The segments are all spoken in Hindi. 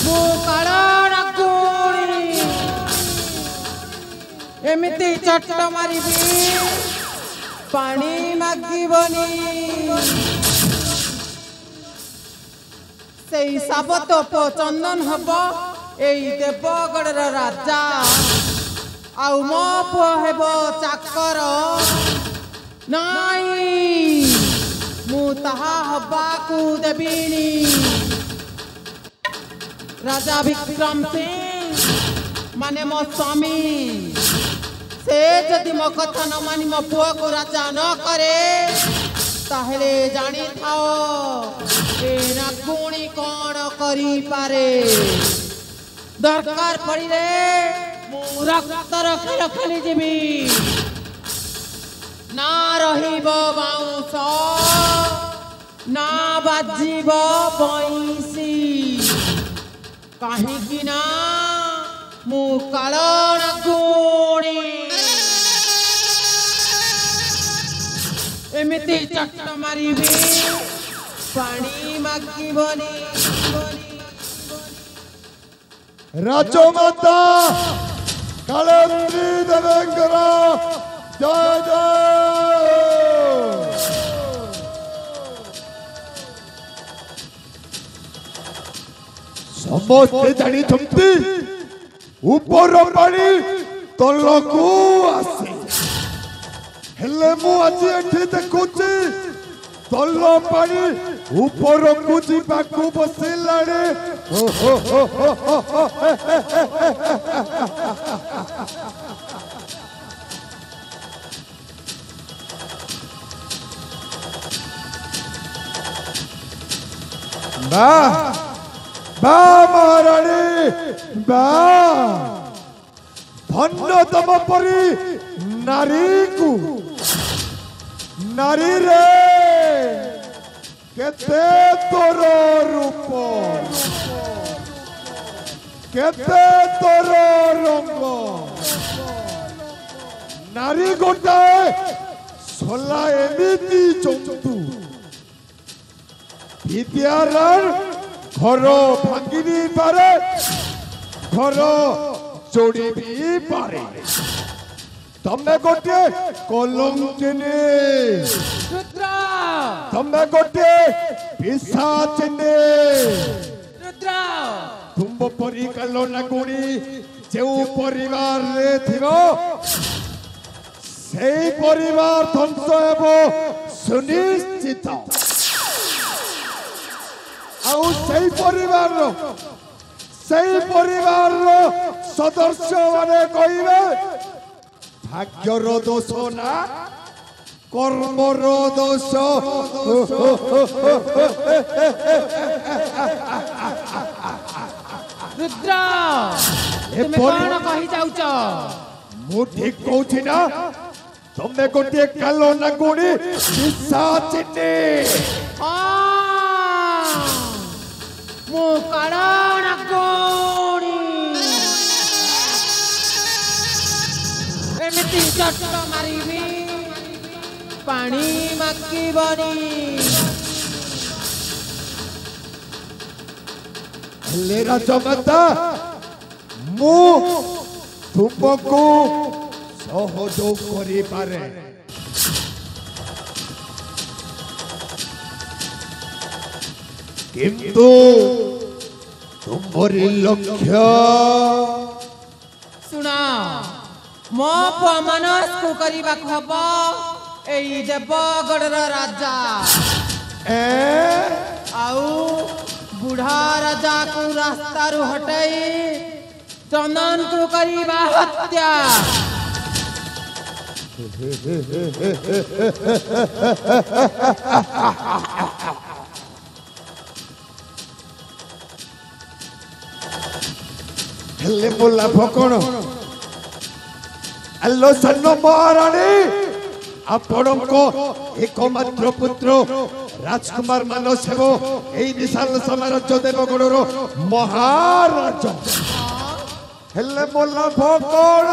मु काला नागुणी एमिति चट मारिबी पानी मागिबनी से साबत चंदन हब एई देवगढ़ राजा आउ मो पुओ हेब चाकर नाई मु ताहा हबाकू देबिनी राजा विक्रम सिंह माने मो स्वामी से जदि मो कथा न मानी मो पुओ को राजा न करे ताहले जानी थाओ ए नागुणी कौन करी पारे दरकार पड़ी रे मु रक्त खेल खेली जीवी ना रहिब बाउंस ना बाजिब बैंसी कहीं ना मु काल नागुणी एमिति चट मारिबी पानी मागिबनी राजमाता कालेन्द्री देवेंद्र जय जय समस्ते जानी थमती ऊपर पानी तलकू आसे हेले मु आज एठी देखुची तल पानी ऊपर को जीवाकू बसिलाड़े बा बा महारानी बा धन्य तम परी नारी को नारी रे केते तोर रूप केते तोर रंग नारी गोटाए सोला एमिति जंतु विद्यारण घर भांगिनी पारे घर जोड़ी भी पारे तमे गोटे कलंकिनी रुद्र तमे गोटे पिशाचिनी रुद्र तुम परी काल नागुणी जो परिवार रे थिबो सेई परिवार ध्वंस हेबो सुनिश्चित आउ सेई परिवार सदस्य माने कहिबे भाग्यर दोष ना कर्मर दोष रुद्र तुम कौन कही जाउच मु ठीक कहूछि ना तमे गोटे कालो नागुणी पिशाचिनी मु काला नागुणी एमिति चट मारिबी पानी मागिबनी हेले राजमाता मु तुमको सहयोग करि पारे किंतु तुम्हारी लक्ष्य सुना मो पुआ मनस को करिबा खब एई देवगढ़ राजा आउ बुढ़ा राजा को रास्ता रु हटाई चंदन को करिबा हत्या हेले बोला भकण आलो सन महारानी आपणको एकमात्र पुत्र राजकुमार मानस हेबो एई विशाल साम्राज्य देवगढ़र महाराज हेले बोला भकण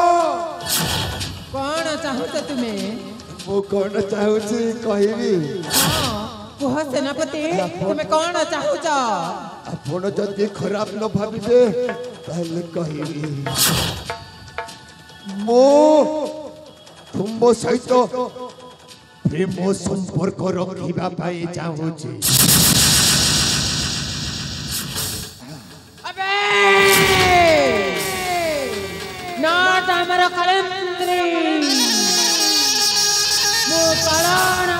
कौन चाहत तुम्हें मु कौन चाहूची कहबी कुह सेनापति तुम कौन चाहूच आपण जदि खराब न भाविबे ताले कहिबी मो तुम सहित प्रेम संपर्क रखिबा पाई चाहूची अबे नाट हमर कलंद्री मो कलाना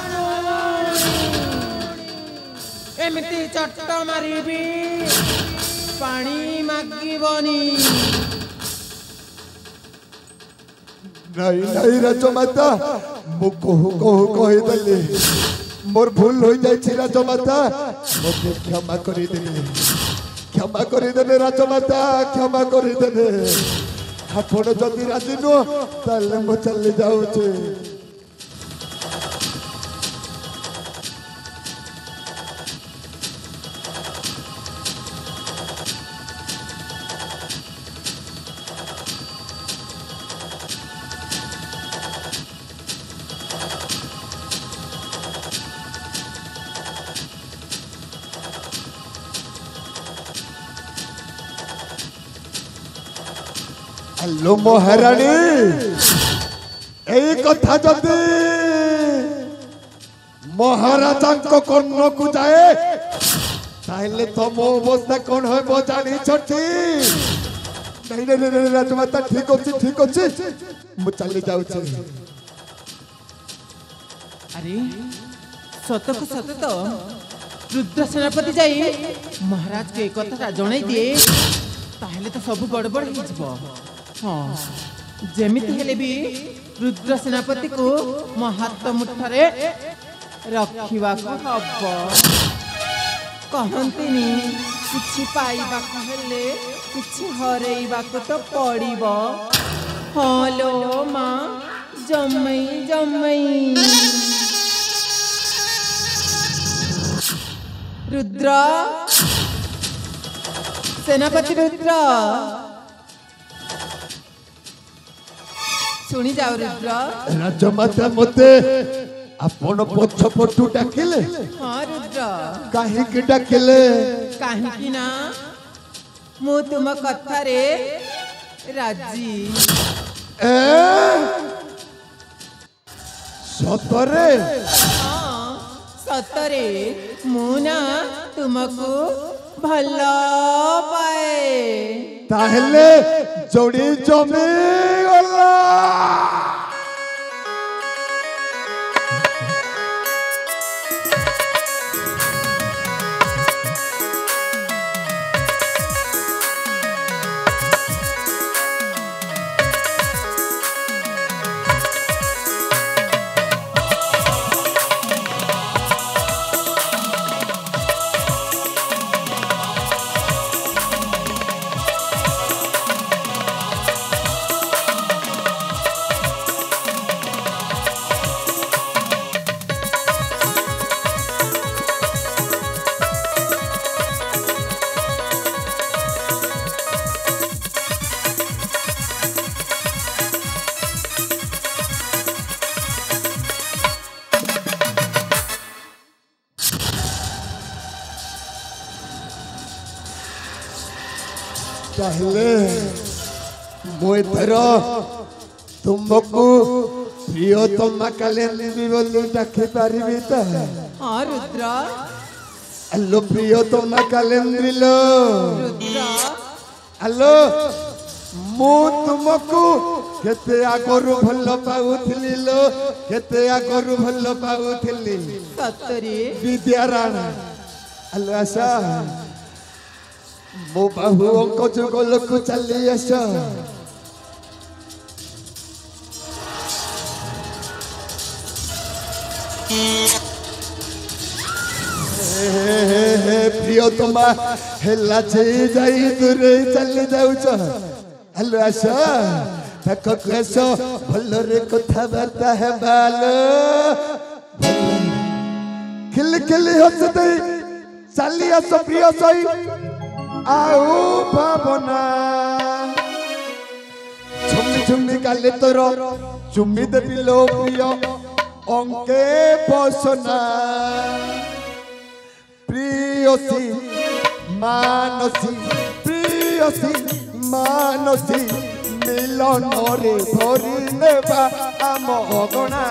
एमती चट्ट मारिबी पानी मागिबनी नहीं नहीं राजमाता मु कहू कहू कहि देली मोर भूल हो जाई राजमाता मोके क्षमा करि देले राजमाता क्षमा करि देले आपण जदि राजी नो ताले मु चली जाऊ छे हेलो महारानी এই কথা যদি মহারাজাঙ্ক কর্ণকু যায় তাহলে তম অবস্থা কোন হইব জানিছটি নাই নাই নাই রাজমাতা ঠিক আছে মু চলি যাউছি अरे सत को सत तो रुद्र सेनापति जाई महाराज के कथा जणाई दिए ताहले तो सब गड़बड़ हो जिवो हां जेमिति हेले भी रुद्र सेनापति को महात्म मुठरे रखिवा को हबो कहंतिनी किछि पाइबा कहले किछि हरेइबा को तो पड़िबो हालो मां जम्मई जम्मई रुद्र सेनापति रुद्र सुनी जाओ रुद्र राजमाता मते आपण पछ पटु डाकिले हां रुद्र काहे के डाकिले काहे कि ना मु तुम कथा रे राजी ए सतरे हां सतरे मु ना तुमको भलो पाए ताहले जोड़ी जमी गला ताहले मोइथर तुमको प्रियतम कलेंद्री बोली डाके पारिबी त हां रुद्र हेलो प्रियतम कलेंद्री लो रुद्र हेलो मु तुमको केते आगरु भल पाउथिली लो केते आगरु भल पाउथिली सतरे विद्याराणा हेलो आशा मो बाहु अंक जुगल को चली आस प्रियतमा हेला जे जाई दूरे चली जाउछ हेलो आस तक केस भलरे कथा बार्ता है बालो खिल खिल हसते चली आस प्रिय सई आओ भावना छुमी छुमी काले तोर चुमी देबी लो प्रिय अंके बसना প্রিয়সী মানসী প্রিয়সী মানসী মিলনরে ধরি নেবা আম অগণা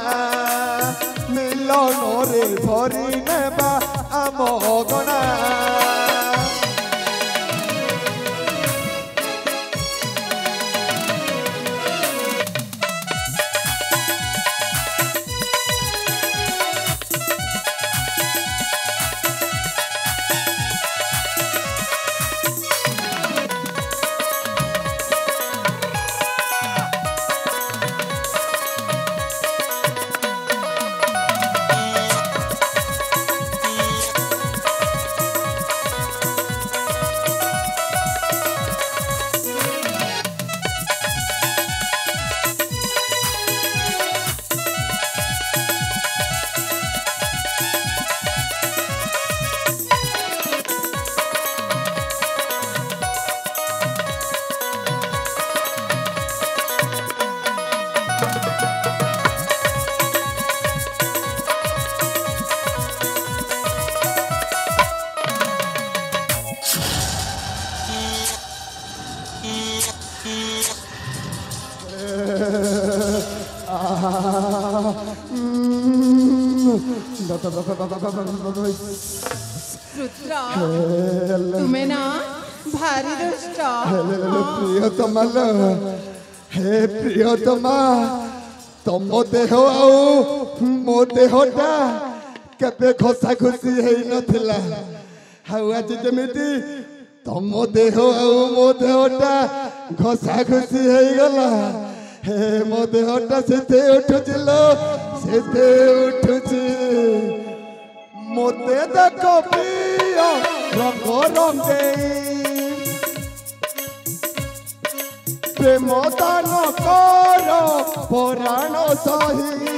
মিলনরে ধরি নেবা আম অগণা रुद्रा तुम्हें ना भारी दुष्ट प्रियतमा हे प्रियतमा तुम देह मो देहटा केबे खसा खुशी हेई नथिला आज जमिति तुम देह मो देहटा घसा खुशी हेई गला हे मो देहटा सेते उठुचिलो सेते उठुची मोते देख प्रिय रंग रंगे प्रेम दान कर पराण सही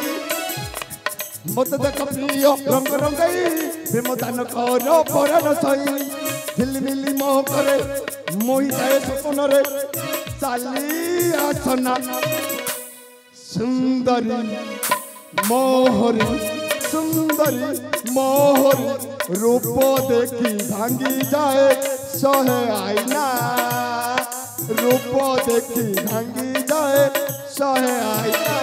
मत देख प्रिय रंग रंगई प्रेम दान कर पराण सही झिलमिली मोह करे मोहि जाए सपन रे चाली आसना सुंदरी मोहरी सुंदरी मोहरी रूप देखी भांगी जाए सहे आईना रूप देखी भांगी जाए सहे आईना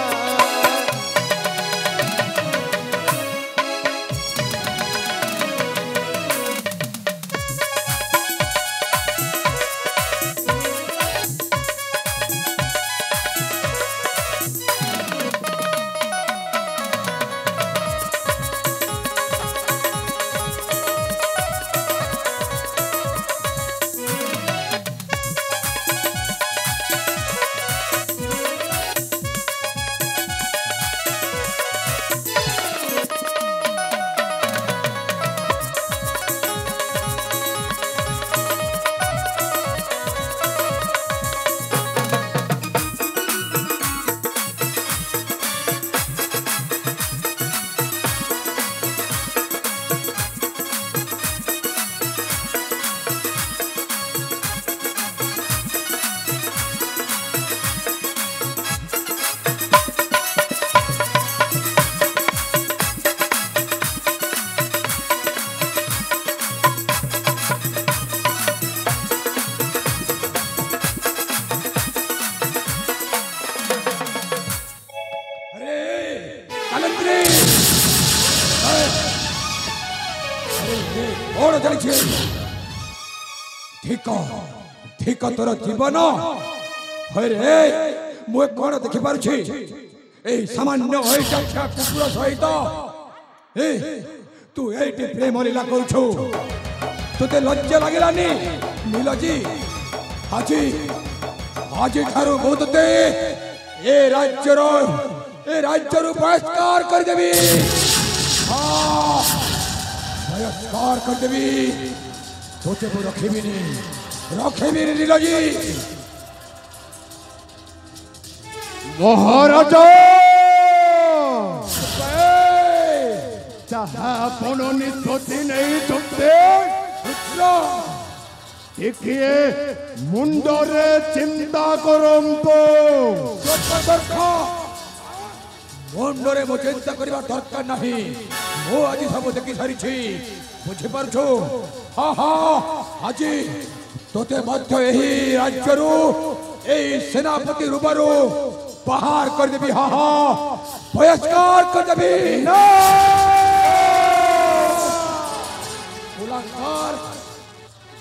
ठीक तोर जीवन रे मुझे कौन देखी पार्छी सामान्य कुकुर सहित तू ये प्रेम लीला करुछु तुते लज्जा लगलानी नीलजी आज आज ठारू बहुत ए राज्यर बहिष्कार कर देवी बहिष्कार कर देवी तोते को रखेबी नीलजी महाराज जहा कोनो निष्पत्ति नहीं चुकते देखिए मुंडरे चिंता करंतो मुंडरे मो चिंता करबा दरकार नहीं मो आज सब देखि सारी छी बुझि पारछो हाँ हाँ আজি तोते मध्य यही राज्यरू यही सेनापति रूपरू बाहर कर देबी हाँ हाँ बहिष्कार कर देबी कुलंगार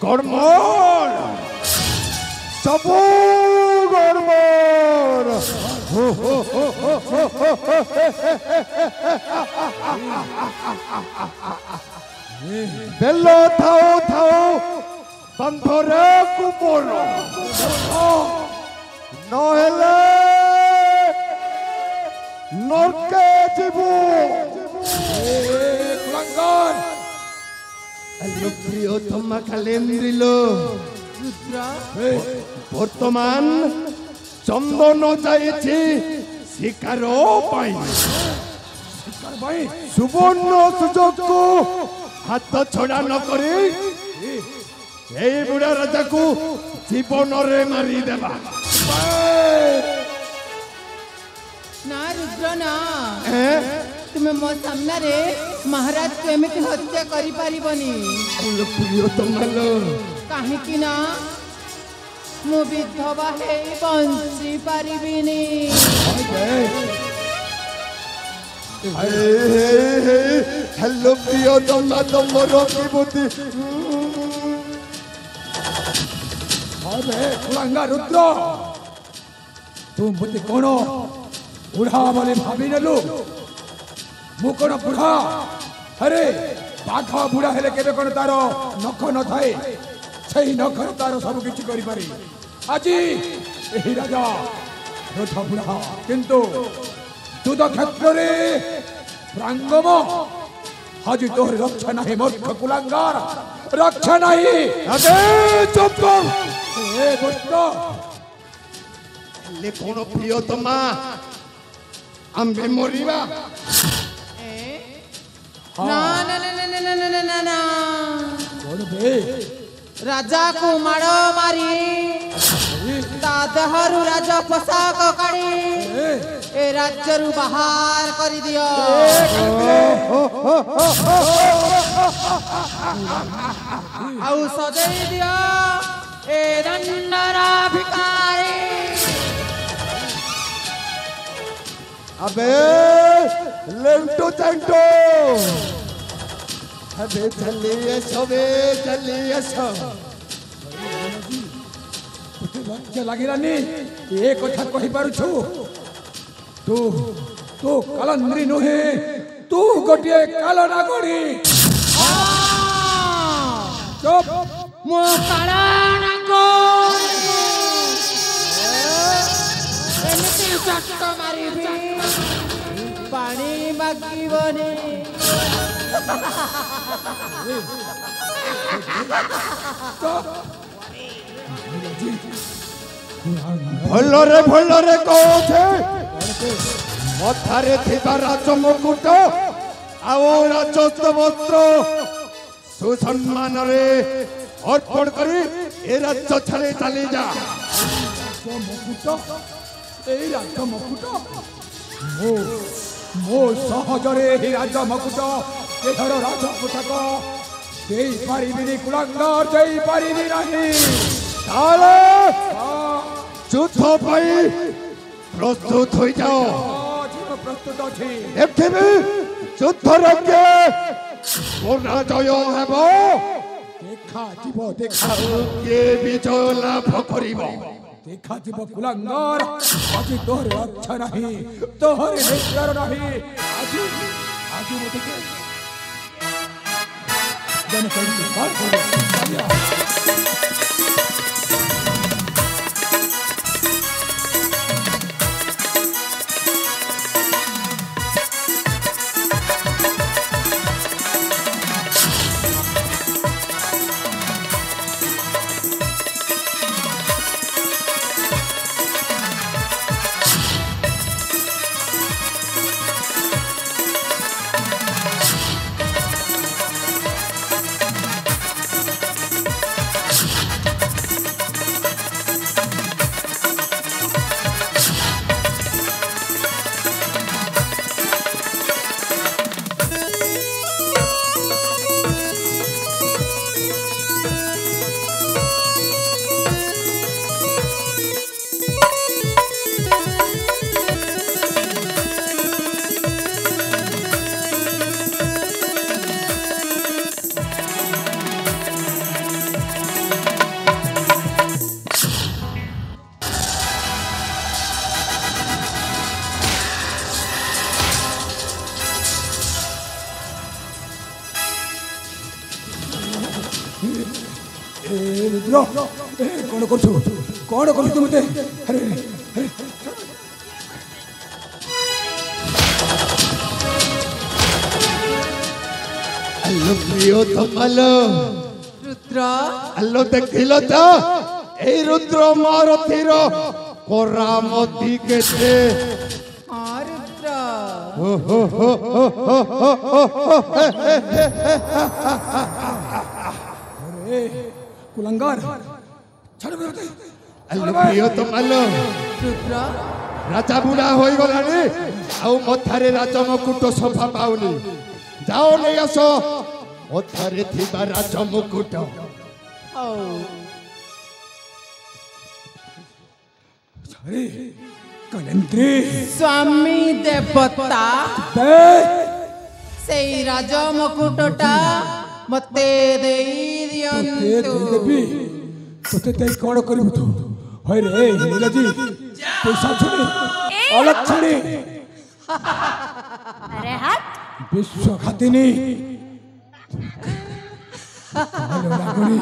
गड़मोर सबू गड़मोर बेलो थाओ थाओ बंधरे कुपोलो नहेले नरके जीवो कुलंगार हेलो प्रियतमा कालेंद्रिलो बर्तमान चंदन जाइछि शिकार सुवर्ण सुजोग को हाथ छड़ा न करी बुढ़ा राजा को जीवन रे मारी देबा ना रुद्र ना तुम्हें मो सामना रे महाराज को एमती हत्या करि परिबनी प्रियतमा काहेकि ना मु विधवा हे बंसी पारिबिनी हेलो प्रियतमा तुमरो की बुद्धि अरे कुलंगार रुद्र तू बुद्धि कौन बुढ़ा बोले भाभी नेलु मु कौन बुढ़ा अरे बाघ बुढ़ा हेले केबे कौन तार नख न थाए छई नख तार सब किछि करि पारी आजी एही राजा रथ बुढ़ा किंतु युद्ध क्षेत्र रे प्रांगम हाजी तोहर रक्षा नहीं मूर्ख कुलंगार रक्षा नहीं अबे चुप कर ए दुष्ट ले कौन प्रियतमा आम्बे मरिबा ना ना ना ना ना ना ना ना कौन बे राजा को मारो मारी दादहरु राजा पोशाक काढ़ी ए राज्यरु बाहर करी दियो आउ सदेई दियो ए दंडरा भिकारी अबे लेंटो चंटो अबे चलिए सब लज्जा लागिलानी ए कथा कहि पारुछु तू तू कलंद्री नुहे तू गोटिए काल नागरी चुप मो काला नागरी एमती चट्ट मारिबी पानी मागिबनी भलरे कहछे मथारे थिबा राज मुकुट आओ राजस्व वस्त्र सुसम्मान रे अर्पण करी ए राज्य छाड़ी चली जा मुकुट ए राज मुकुट मो मो सहजरे ही राज मुकुट एथर राज पोशाक देई पारिबिनी कुलंगार देई पारिबि नाही ताले युद्ध पाई प्रस्तुत हो जाओ प्रस्तुत अछि देखिबी युद्ध रखे पराजय हेबो देखा के विजय लाभ करिबो देखा जीव कुलंगार आज तोहर रक्षा नहीं तोहर निश्चर नहीं आज मुझे जन कहीं मार दो रुद्र कौन कर तू मते अरे अरे আল্লো প্রিয়তম আলো रुद्र আল্লো দেখিলো তো এই রুদ্র মারথির করামতি কেতে हाँ रुद्र अरे कुलंगार छाड़ मेरे আল্লো প্রিয়তম আলো रुद्र রাজা বুড়া হয়ে গলানি আউ মথারে রাজ মুকুট সফা পাউনি যাও নেই আস মথারে থিবা রাজ মুকুট अरे कलंत्री स्वामी देवता बे से राज मुकुटटा मते देई दियंतु देवी तोते ते कौन करिबु तू होय रे नीलाजी पैसा छुड़ी अलग छुड़ी अरे हाथ विश्व खातिनी हेलो लागुनी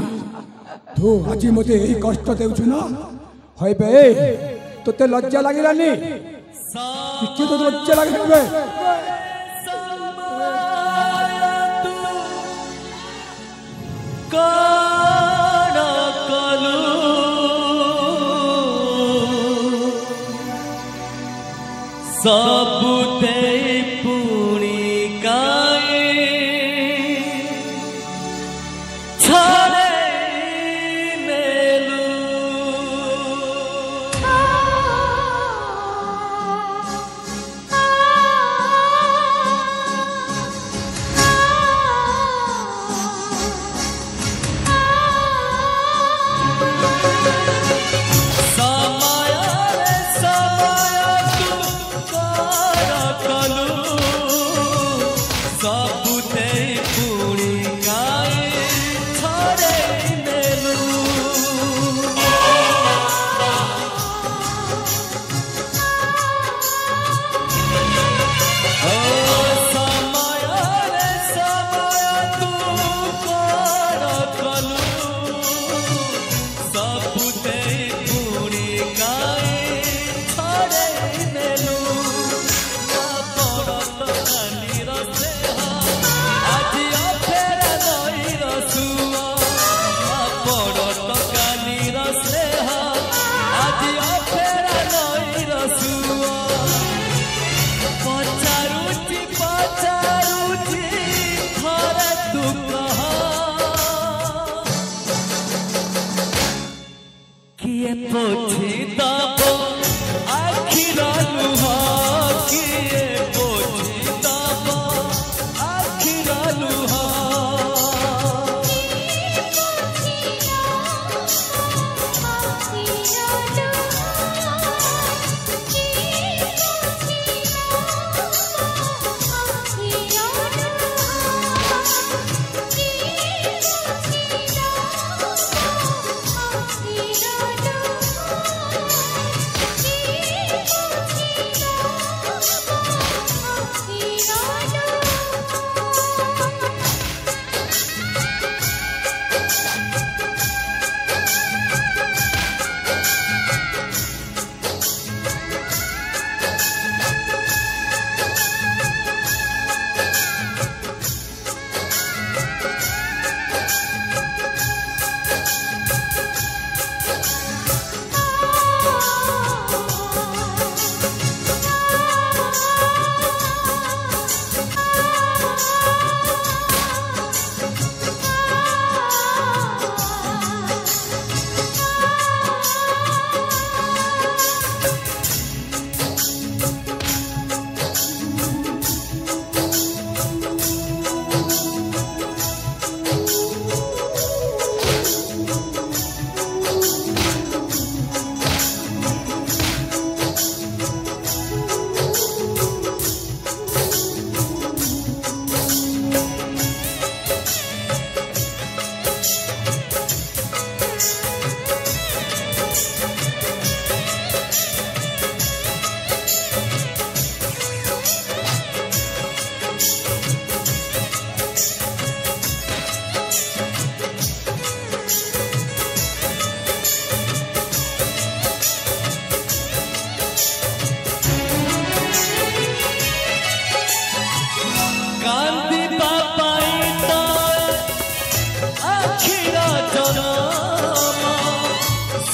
तू आज मते एही कष्ट देउछु ना होय बे तोते लज्जा लागिलानी किछु तो लज्जा लागिलानी बे सबुते पुणी काए छाड़े नेलू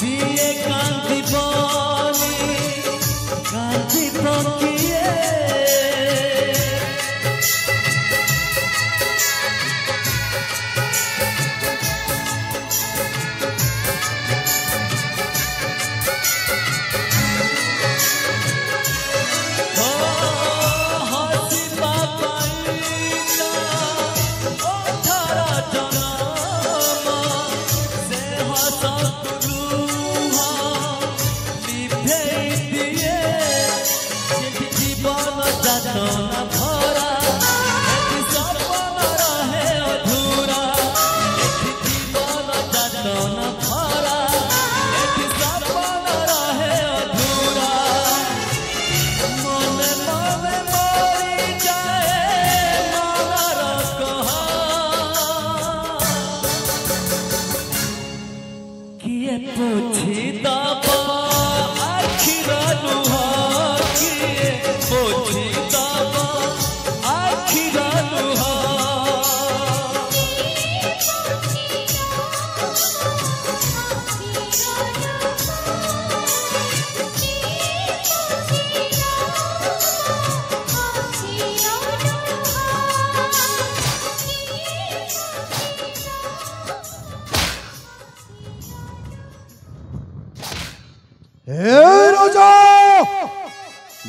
ସିଏ କାନ୍ଦିବନି କାନ୍ଦିବ କିଏ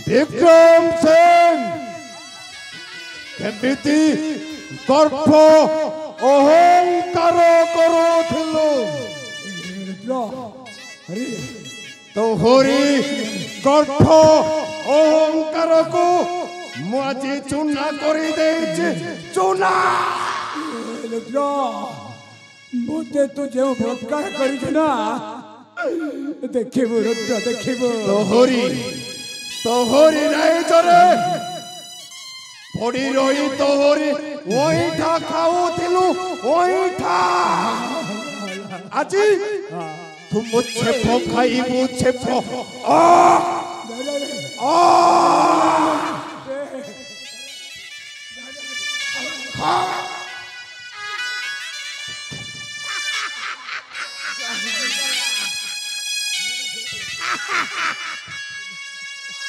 विक्रम सिंह केमिति गर्भ अहंकार करुथिलु तोहरी गर्भ अहंकार को मुझे चूना करी देछि चूना मुझे तू जो बलात्कार करिछु ना देखिबु रुद्र देखिबु तोहरी नहीं चले पड़ी रही तोहरी ओइठा खाऊथिलु ओइठा আজি तुम मुझे खाई मुझे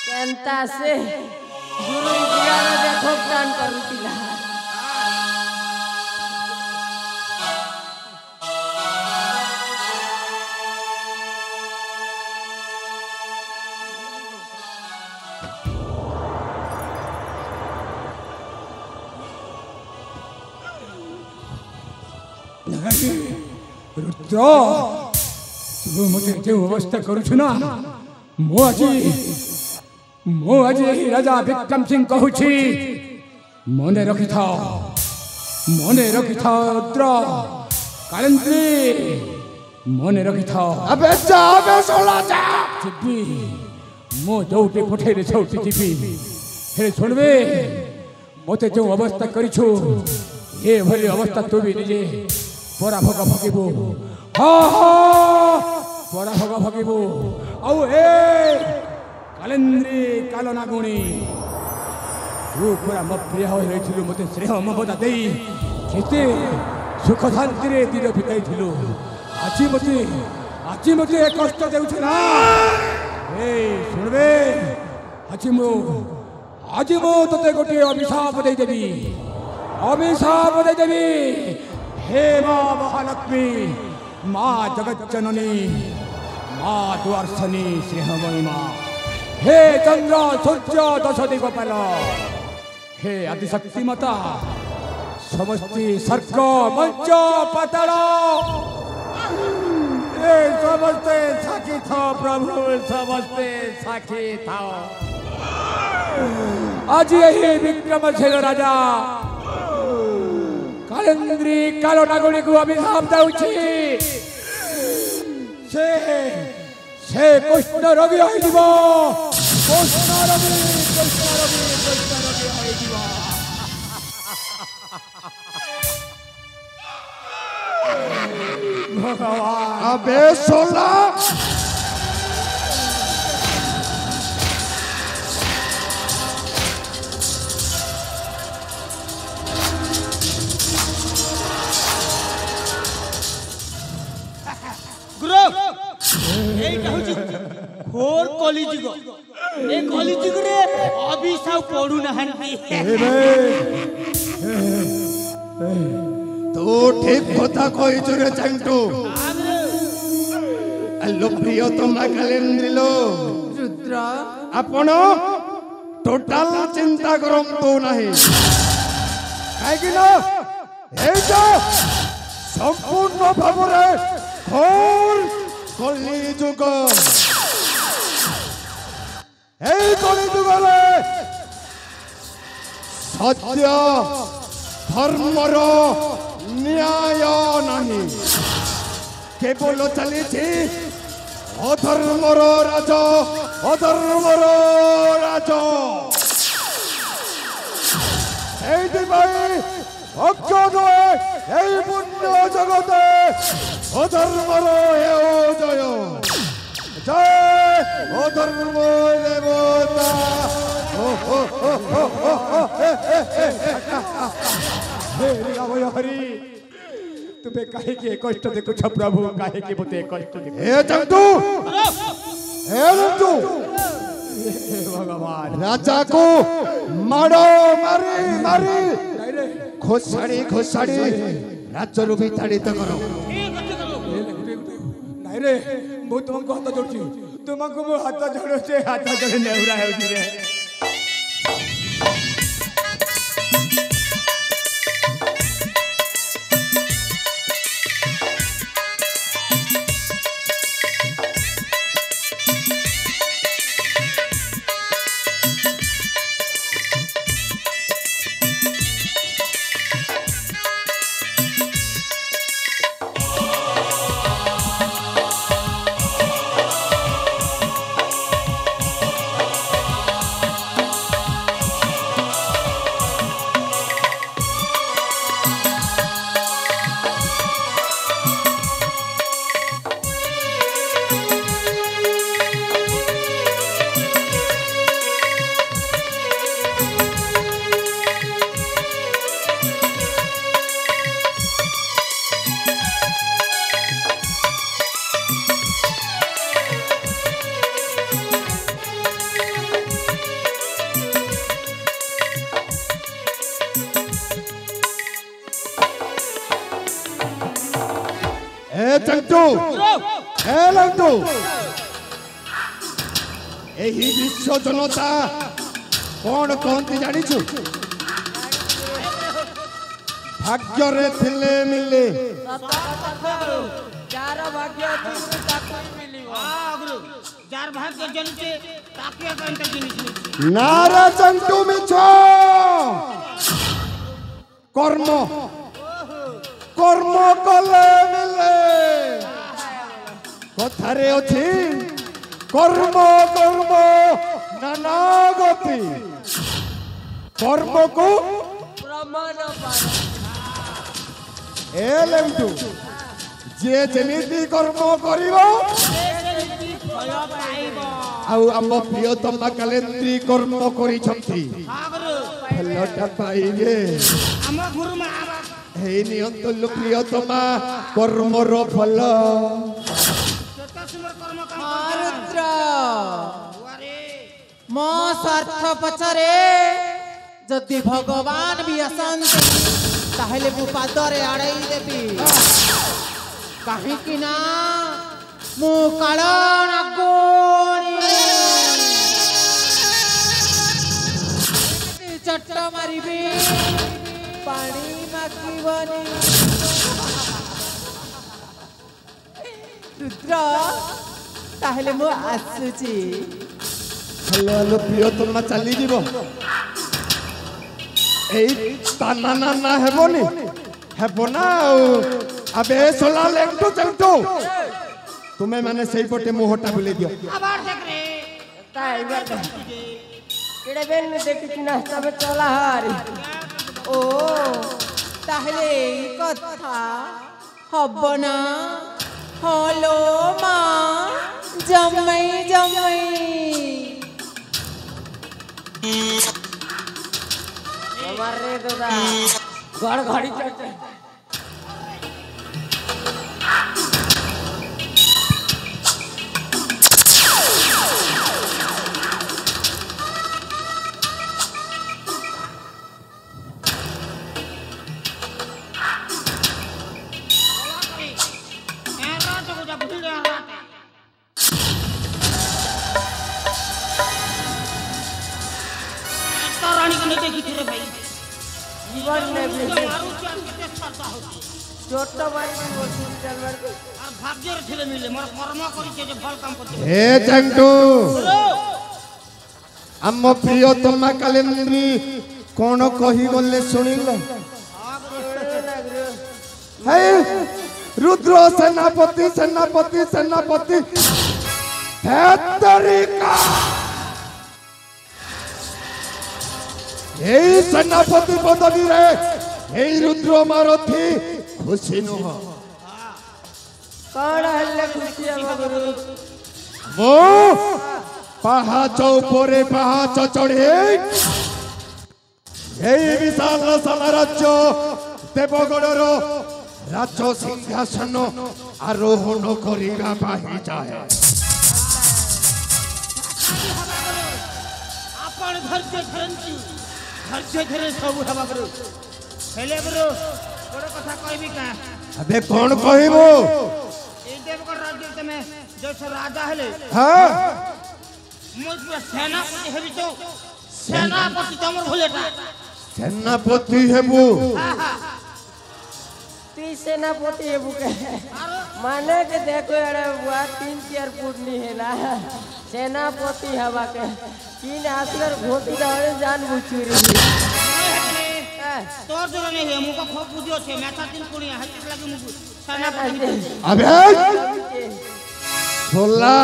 केंता से गुरु ज्ञान देखो दान करुतिला रुद्र तू मुझे जो अवस्था करुछु ना मो आज राजा विक्रम सिंह कहूछि मने रखि था रुद्र कालिंदी मने रखि था अबे सोला जा जीवी मो जोटे पठे रे छौटी जीवी हे सुनबे मते जो अवस्था करिछु हे भली अवस्था तू भी निजे परा भग भगिबो परा भग भगिबो आउ ए कालिंदी कालनागुणी तू पूरा मो प्रिय हो रहिथिलु मते श्रेय ममता देई केते सुख शांति रे दिन बिताइथिलु आजी मते कष्ट देउछ ना ए सुनबे आजी मो तते गोटे अभिशाप देई देबी हे मां महालक्ष्मी मां जगत जननी मां द्वारसनी श्रीहमयी मां हे चंद्र सूर्य दश दिगपाल हे आदिशक्ति माता समस्ती स्वर्ग मंच पाताल ए समस्ते साक्षी था प्रभु समस्ते साक्षी था आज यही विक्रम सिंह राजा कालिंदी कालनागुणी को अभिशाप देउछि से कृष्ण रोगी होई दिबो कृष्ण रोगी होई दिबो भगवान अबे सोला गुरु এইটা হচ্ছে ঘোর কলিযুগ এই কলিযুগরে অভিশাপ পড়ু নাহান্তি তু ঠিক কথা কইছু রে চন্টু আলো প্রিয়তমা কালেন্দ্রিলো ରୁଦ୍ର ଆପଣ ଟୋଟାଲ ଚିନ୍ତା କରନ୍ତୁ ନାହିଁ କାହିଁକି ନା ଏଇଟା ସମ୍ପୂର୍ଣ୍ଣ ଭାବରେ ଘୋର କଳିଯୁଗ এই কলিযুগরে সত্য ধর্মর ন্যায় নাহি কেবল চালিছি অধর্মর রাজ অধর্মর রাজ এইপাই অজ্ঞান এই পুণ্য জগতে অধর্মর হেও জয় জয় অধর্ম দেবতা हरि तुम्हें काहे के कष्ट देखो छ प्रभु काहे के बोते कष्ट देखो हे चंदू हे चंदू भगवान राजा को मारो मारी मारी घोषाड़ी घोषाड़ी राज्य रू विताड़ित करो नहीं रे मु तुमको हाथ जोड़ची तुमको मु हाथ जोड़छे हाथ जोड़े नेउरा हेउची रे चंटू हे लंटू एही विश्व जनता कौन कहती जानिछु भाग्य रे थिले मिले जार भाग्य अछि ताको मिलिबो गुरु जार भाग्य जनिते ताके कांटा जिनिस नारा चंटू मिछो कर्म कर्म कले मिले कथारे अछि कर्म कर्म नाना गति कर्म को प्रमाण पार ए लेमटू जे जेमिति कर्म करिवो फल पाइबो आउ आम प्रियतमा कालेन्द्री कर्म करिछंती हां गुरु फलटा पाइबे हम गुरु मा हे नियंत लोक प्रियतमा कर्मर फल छोटा सुमर कर्म काम ରୁଦ୍ର अरे ମୋ ସ୍ୱାର୍ଥ ପଛରେ ଯଦି ଭଗବାନ ବି ଆସନ୍ତି ତାହେଲେ ମୁଁ ପାଦରେ ଆଡ଼େଇ ଦେବି କାହିଁକି ନା ମୁଁ କାଳ ନାଗୁଣୀ ଚଟ ମାରିବି ପାଣି ମାଗିବନି ରୁଦ୍ର ତାହେଲେ ମୁଁ ଆସୁଛି हेलो हेलो प्रियतमा चली जीव एई ताना नाना हेबोनी हेबोना अबे सोला लेंटू चंटू तुम्हें माने सही पटे मुहटा बुले दियो आबार देख रे ताई बार केड़े बेन में देखि कि नाश्ता में चला हारी ओ তাহলে এই কথা হব না হলো মা জমাই জমাই हमार रे दादा गड़ घड़ी चढ़ते गोटा भिड़े आला तो रानी को नहीं देखी रे भाई जीवन में भी मारू क्या कितने छाता हो छोटा बारी में वो चूल चल मार के और भाग्य रे थिले मिले मोर कर्म करी जे फल काम करते हे चंटू आम प्रियतमा कालेंद्री कौन कही गले सुनिल हे रुद्र सेनापति सेनापति सेनापति हेतरिका এই সেনাপতি পদবী রে এই রুদ্র মারথী খুশি নহ कौन हल्ले खुशी है गुरु মো পাহাচ উপরে পাহাচ চড়ে এই বিশাল সাম্রাজ্য দেবগড়র রাজ্য সিংহাসন আরোহণ করিবা পাহি যায় आपण धरते धरंती धरते धरे सब हवा करो हेले बरो बड़ कथा कहबी का अबे कौन कहबो ए देवगढ़ राज्य में जो सब राजा हेले हां मुझ पे सेनापति हेबी तो सेनापति तमर भलेटा सेनापति हेबू ती सेनापति है बुके माने के देखो अरे बुआ 3-4 फुट नहीं है ना सेनापति हवा के तीन आसगर घोटी दावे जान बुचुरी तोर जो नहीं है मुको खूब बुझियो छे मेथा तीन कुड़िया हट लगे मुको सेनापति अबे सोला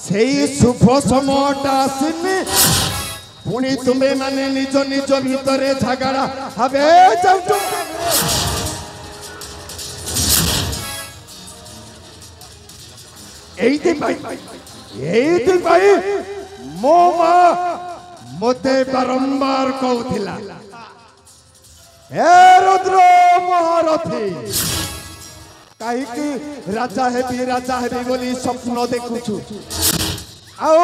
सेई शुभ সময়টা আসিনি পুনি তুমি মানে নিজ নিজ ভিতরে ঝগড়া হবে যাও এইদি ভাই মো মা মতে বারম্বার কହୁଥିଲା হে রুদ্র মহারথী কাহিকি রাজা হেবি বলি স্বপ্ন দেখুছু আও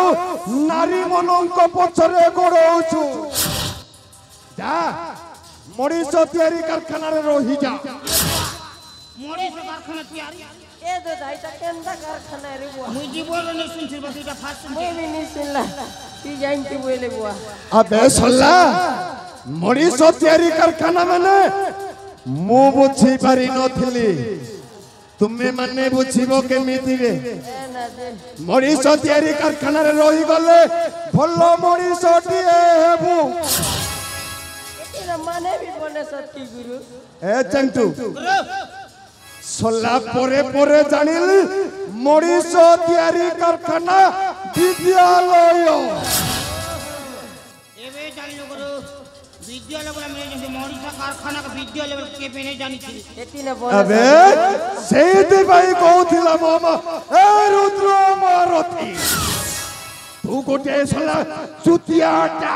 নারী মনଙ୍କ পছরে গোড়ৌছু যা মଣିଷ ତିଆରି କାରଖାନାରେ ରହି ଯା मोड़ी से कारखाना तैयारी ए दो दाई ता केंदा कारखाना रे बुआ मुई जीवन नहीं सुन छी बस इटा फास्ट मैं भी नहीं सुनला ती जानती बोले बुआ अबे सल्ला मଣିଷ ତିଆରି କାରଖାନା ମାନେ ମୁଁ ବୁଝି ପାରି ନଥିଲି ତୁମେ ମାନେ ବୁଝିବ କେମିତି ରେ ए ना दे ମଣିଷ ତିଆରି କାରଖାନାରେ ରହି ଗଲେ ଭଲ ମଣିଷଟିଏ ହେବୁ एती माने भी बने सत्य गुरु ए चंटू सल्ला परे परे जानिली मଣିଷ ତିଆରି କାରଖାନା विद्यालय एबे जानि लो करो विद्यालय बोला मैं जैसे मोड़ी से कारखाना का विद्यालय के पे नहीं जानी थी एती ना बने अबे सेदी भाई कहथिला मामा ए रुद्र मारथी तू गोटे सला चुतियाटा